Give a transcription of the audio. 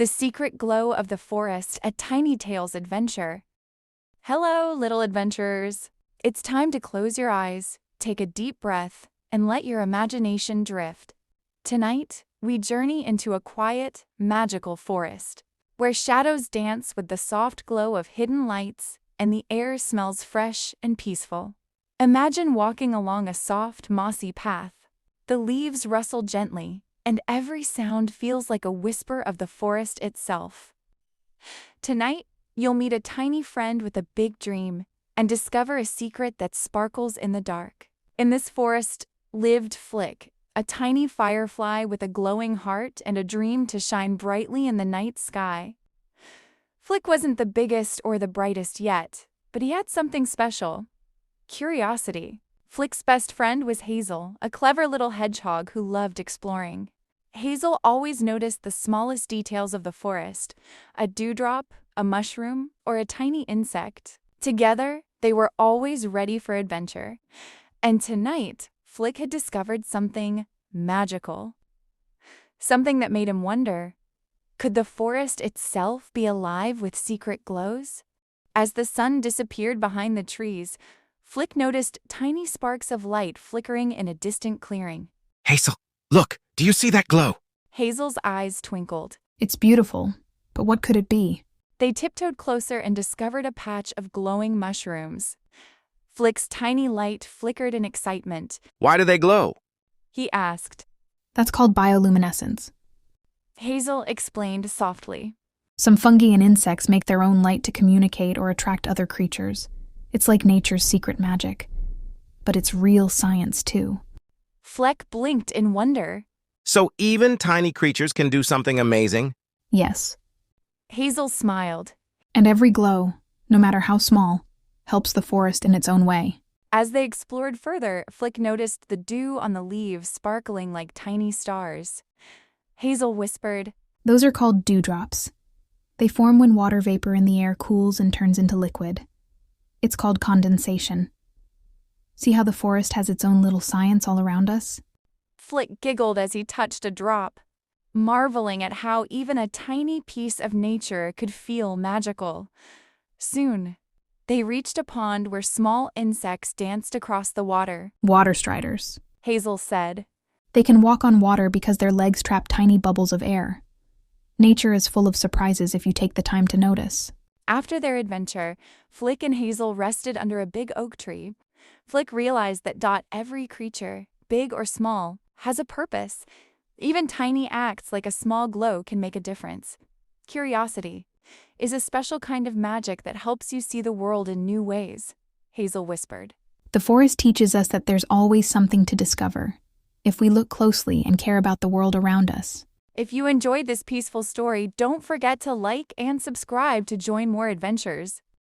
The secret glow of the forest, a TinyTails adventure. Hello, little adventurers. It's time to close your eyes, take a deep breath, and let your imagination drift. Tonight, we journey into a quiet, magical forest, where shadows dance with the soft glow of hidden lights and the air smells fresh and peaceful. Imagine walking along a soft, mossy path. The leaves rustle gently, and every sound feels like a whisper of the forest itself. Tonight, you'll meet a tiny friend with a big dream and discover a secret that sparkles in the dark. In this forest lived Flick, a tiny firefly with a glowing heart and a dream to shine brightly in the night sky. Flick wasn't the biggest or the brightest yet, but he had something special: curiosity. Flick's best friend was Hazel, a clever little hedgehog who loved exploring. Hazel always noticed the smallest details of the forest: a dewdrop, a mushroom, or a tiny insect. Together, they were always ready for adventure. And tonight, Flick had discovered something magical. Something that made him wonder, could the forest itself be alive with secret glows? As the sun disappeared behind the trees, Flick noticed tiny sparks of light flickering in a distant clearing. Hazel, look, do you see that glow? Hazel's eyes twinkled. It's beautiful, but what could it be? They tiptoed closer and discovered a patch of glowing mushrooms. Flick's tiny light flickered in excitement. Why do they glow? He asked. That's called bioluminescence. Hazel explained softly. Some fungi and insects make their own light to communicate or attract other creatures. It's like nature's secret magic. But it's real science, too. Flick blinked in wonder. So even tiny creatures can do something amazing? Yes. Hazel smiled. And every glow, no matter how small, helps the forest in its own way. As they explored further, Flick noticed the dew on the leaves sparkling like tiny stars. Hazel whispered, Those are called dewdrops. They form when water vapor in the air cools and turns into liquid. It's called condensation. See how the forest has its own little science all around us? Flick giggled as he touched a drop, marveling at how even a tiny piece of nature could feel magical. Soon, they reached a pond where small insects danced across the water. Water striders, Hazel said. They can walk on water because their legs trap tiny bubbles of air. Nature is full of surprises if you take the time to notice. After their adventure, Flick and Hazel rested under a big oak tree. Flick realized that every creature, big or small, has a purpose. Even tiny acts like a small glow can make a difference. Curiosity is a special kind of magic that helps you see the world in new ways, Hazel whispered. The forest teaches us that there's always something to discover, if we look closely and care about the world around us. If you enjoyed this peaceful story, don't forget to like and subscribe to join more adventures.